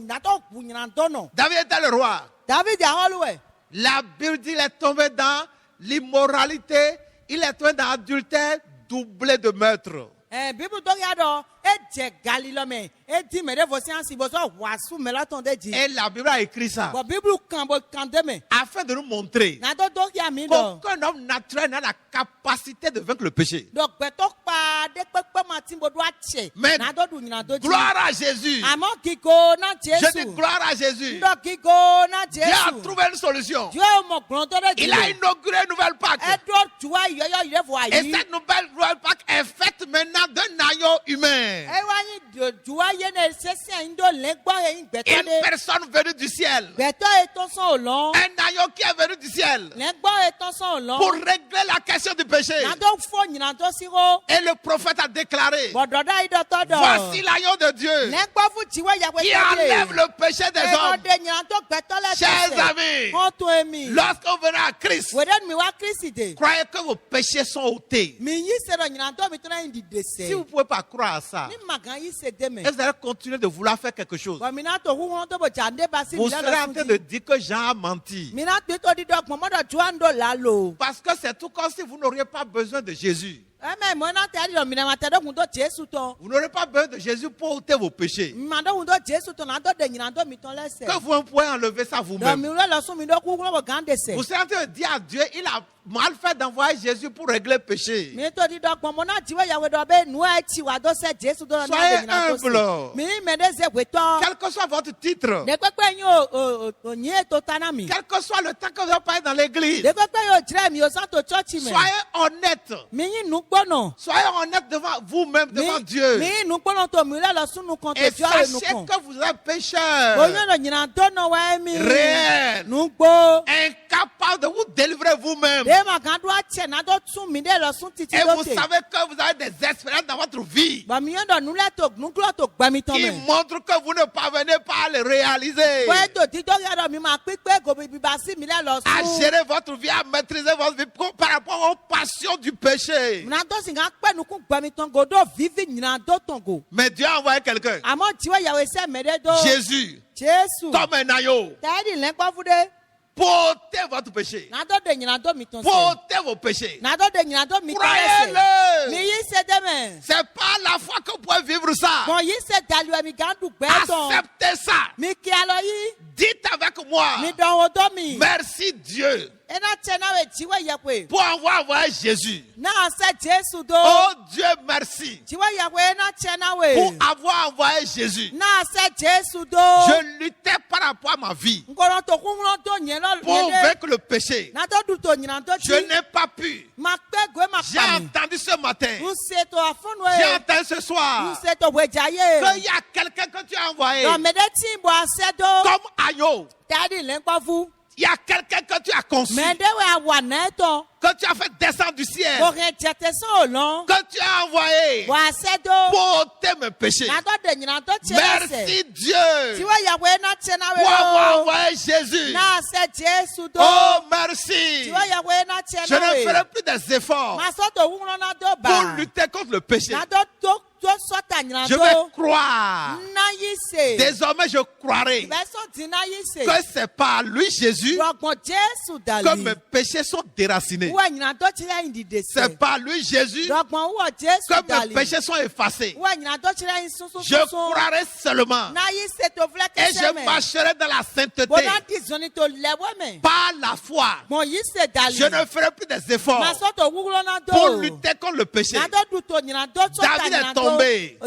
nyìnà tó nọ. David était le roi. David àkọlù ẹ̀. La Bible dit qu'il est tombé dans l'immoralité, il est tombé dans l'adultère doublé de meurtre. Bible do ya do e je Galilée me e di me de vosi ansi bo so wasu me la ton de ji. Et la Bible a écrit ça Bo Bible kan bo kan de me. afin de nous montrer Na do ya mi do. qu'aucun homme naturel n'a la capacité de vaincre le péché. Donc beto pa de pepe ma timbo do ache. Mais Na do du nyina do ji. Gloire à Jésus. Amo kiko na Je dis Jésus. gloire à Jésus. Ndo kiko na Dieu a Jésus. trouvé une solution. Dieu mo glonto de Il a inauguré une nouvelle Pâque. E do tuwa yo yo vo Et ayi. cette nouvelle Pâque est faite maintenant d'un agneau humain. E wa ni tuwa ye ne sese ndo le gbo e gbeto Une de. personne venue du ciel. Gbeto e ton son olon. Un agneau qui est venu du ciel Le gbo e ton son olon. pour régler la question du péché. Na do fo nyina do siro. Et le prophète a déclaré, Bododa i do to do. voici l'agneau de Dieu Le gbo fu tiwa ya we qui enlève le péché des hommes. de nyina do gbeto le Chers amis, Ho to emi. lorsqu'on venait à Christ, We den mi wa Kristi de. croyez que vos péchés sont ôtés. Mi yi se do nyina do mi tona indi de se. Si vous ne pouvez pas croire à ça, Ni magan yi se de me. et vous allez continuer de vouloir faire quelque chose, Bo mi na to hu hon to bo jande ba si vous mi la serez en lo train sun de di. dire que Jean a menti. Mi na to di do mo do juan do la lo. Parce que c'est tout comme si vous n'auriez pas besoin de Jésus. Eme mo na te adi do mi na ma te do kun do Jesu to. Vous n'aurez pas besoin de Jésus pour ôter vos péchés. Ma do kun do Jesu to na do de nyina do mi ton lese. Que vous pouvez enlever ça Do mi vous-même. lo sun mi do ku ku bo gande se. Vous serez en train de dire à Dieu, il a mal fait d'envoyer Jésus pour régler le péché. Mi to di do pon mo na jiwe ya we do be nu e ti wa do se Jesu do na Soyez de nyina do se. humble. Mi me de ze we to. Quel que soit votre titre, De pepe yin o nyi to tanami. quel que soit le temps que vous avez passé dans l'église, De pepe yo jire mi o sa to church me. soyez honnête. Mi yin nu gbono. Soyez honnête devant vous-même, devant Dieu. Mi yin nu gbono to mi le lo sunu kon Et to Dieu e nu sachez kon. que vous êtes pécheur, Oyo no nyina do no wa mi. réel, Nu gbo. incapable de vous délivrer vous-même. De ma kan do ache na do tun mi de lo sun titi Et do vous te. savez que vous avez des expériences dans votre vie Ba mi yin do nu le to nu glo to gba mi ton qui me. montrent que vous ne parvenez pas à les réaliser. Pé to di do ya do mi ma pipe go bi ba si mi le lo À sun. gérer votre vie, à maîtriser votre vie par rapport aux passions du péché. Na do singa pe nu kun gba mi ton go do vivi nyina do ton go. Mais Dieu a envoyé quelqu'un, Amo jiwe ya we se me de do. Jésus, Jesu. comme un agneau, Tadi le gbo fu de. pour ôter votre péché, Na do de nyina do mi ton se. pour ôter vos péchés. Na do de nyina do mi ton se. Croyez-le. Mi yi se de me. C'est pas la foi que vous pouvez vivre ça. Bon yi se dalu mi gandu gbe ton. Acceptez ça. Mi ki alo yi. Dites avec moi, Mi don o do mi. merci Dieu Ena che na we jiwe ye kwe. pour avoir envoyé Jésus. Na se Jesu do. Oh Dieu, merci Jiwe ye kwe na che na we. pour avoir envoyé Jésus. Na se Jesu do. Je luttais par rapport à ma vie Nkoro to kunro to nye lo pour le. vaincre le péché. Na to du to nyina do ti. Je n'ai pas pu. Ma pe gwe ma J'ai pa mi. entendu ce matin, Nse to afunu j'ai e. entendu ce soir Nse to wejaye. qu'il y a quelqu'un que tu as envoyé Don me de ti bo ase do. comme agneau. Tadi le gbo fu. Il y a quelqu'un que tu as conçu, Me de we awa na to. que tu as fait descendre du ciel, Bo re jete so olon. que tu as envoyé Bo ase do. pour ôter mes péchés. Na do de nyina do che lese. Merci Dieu Jiwe ya we na che na we pour avoir lo. envoyé Jésus. Na se Jesu do. Oh, merci. Jiwe ya we na che Je na ne we. ferai plus des efforts Ma so to wunro na do pour ba. lutter contre le péché. Na do so ta nyina Je do. vais croire. Na yi se. Désormais, je croirai Be so di na yi se. que c'est par lui, Jésus, Rogbon Jesu que dali. mes péchés sont déracinés. Wa nyina do chire indi de se. C'est par lui, Jésus, Rogbon wo Jesu que mes dali. péchés sont effacés. Wa nyina do chire yin sun sun Je sun sun. croirai seulement Na yi se to vle et ke se je me. marcherai dans la sainteté Bona di zoni to lewe me. par la foi. Mo yi se dali. Je ne ferai plus des efforts Ma so to wunro na do. pour lutter contre le péché. Na do du to nyina do so ta David nyina est do. tombé.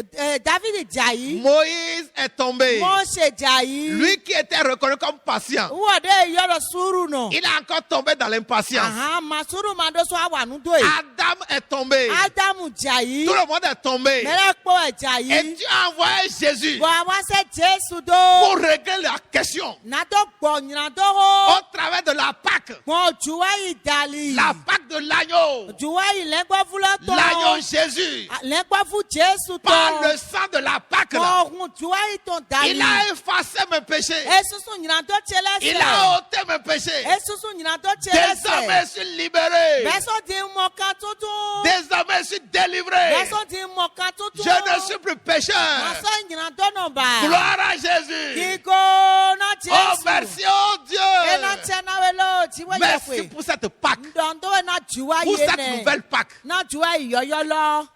David jayi. Moïse est tombé. Mose jayi. Lui qui était reconnu comme patient, Wo de yoro suru no. il est encore tombé dans l'impatience. Aha, ma suru ma do so awa nu do e. Adam est tombé. Adamu jayi. Tout le monde est tombé. Mere po e Et jayi. Dieu a envoyé Jésus Bo awa se Jesu do. pour régler la question Na do gbo nyina do ho. au travers de la Pâque. Mo juwa yi dali. La Pâque de l'agneau. Juwa yi lengbo fula to. L'agneau Jésus. Lengbo fu Jesu to. Par le sang de la Pâque là, Mo hun juwa yi ton dali. il a effacé mes péchés. Esusu nyina do chelese. Il a ôté mes péchés. Esusu nyina do Désormais, chelese. je suis libéré. Beso di mo kan tuntun. Désormais, je suis délivré. Beso di mo kan tuntun. Je ne suis plus pécheur. Maso nyina do no ba. Gloire à Jésus. Kiko na Oh, Jesu. merci, oh Ena Dieu. chena we lo jiwe Merci yakwe. pour cette Pâque, Ndondo we na juwa pour cette yene. nouvelle Pâque. Na juwa yoyo lo.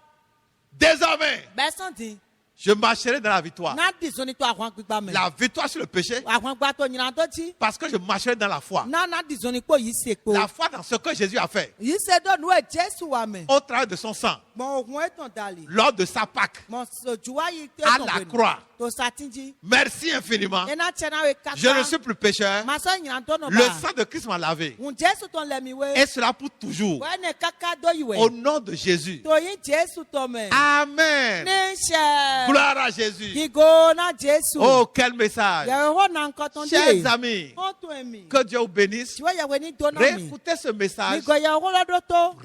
Désormais, bẹ́sán dín je marcherai dans la victoire. náà dì sóni tó àwọn gbígbá mẹ́. La victoire sur le péché, àwọn gbà tó yìnyín tó jí. parce que je marcherai dans la foi. náà dì sóni pé yìí ṣe po. La foi dans ce que Jésus a fait yìí ṣe dọ́nu ẹ̀ jésù wà mẹ́. au travers de son sang, mọ ògùn ètò dàlí. lors de sa Pâque, mọ sojúwa yìí tó à ètò la gbẹ̀nu. croix. tó sàtìjì. Merci infiniment. iná tiẹ̀ náà wẹ̀ kàkà. Je ne suis plus pécheur. màá sọ yìnyín tó nù Le bá. sang de Christ m'a lavé. ǹ jésù tó lẹ́mi wé. Et cela pour toujours. wẹ́n ní kàkà dó yìí Au wẹ̀. nom de Jésus. tòyìn jésù tó mẹ́. Amen. ní ṣe. Gloire à Jésus. ìgò náà jésù. Oh, quel message. yàrá hó náà nǹkan tó ń Chers dé. amis, ó tún èmi. que Dieu vous bénisse. tiwọ́ yàwé ní dóná mi. Réécoutez ce message ìgò yàwó lọ́dún tó.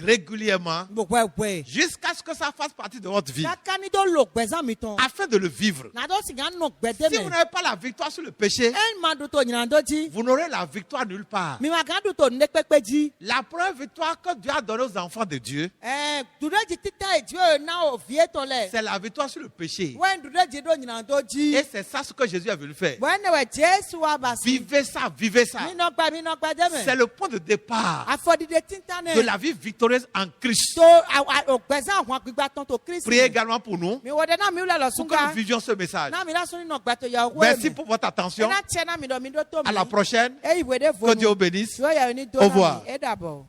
régulièrement gbogbo ẹ̀wẹ̀. jusqu'à ce que ça fasse partie de votre vie kàkà ní tó lò gbẹ̀sán mi tán. afin de le vivre. nàdó sì gà nù gbẹ̀dẹ́ Si vous mẹ́. n'avez pas la victoire sur le péché, ẹ̀ máa dùn tó yìnyín tó jí. vous n'aurez la victoire nulle part. mi máa gà dùn tó ní pépé jí. La première victoire que Dieu a donnée aux enfants de Dieu, dùdẹ́jì títà ìjì ò náà ò fi ètò lẹ̀. c'est la victoire sur le péché. wẹ́n dùdẹ́jì tó yìnyín tó jí. Et c'est ça ce que Jésus a voulu faire. wẹ́n ní wẹ̀ jésù wa bà sí. Vivez ça, vivez ça. mi náà gba dé mẹ́. C'est le point de départ àfọ̀dìdẹ títà de nẹ̀. la vie victorieuse en Christ. tó ògbẹ́sán àwọn agbègbè tán tó kírísì. Priez également pour nous, mi wọ́n dẹ náà mi wúlẹ̀ lọ pour que súnga. nous vivions ce message. náà mi lásán nínú ọgbà tó yà owó Merci mi. pour votre attention. ẹ̀ náà tiẹ̀ náà mi dọ̀ mi dó tó mi. À la prochaine. ẹ̀ ìwé dé Que fún Dieu mi. vous bénisse. tí ó yà ní Au revoir. dóná mi ẹ̀ dàbọ̀.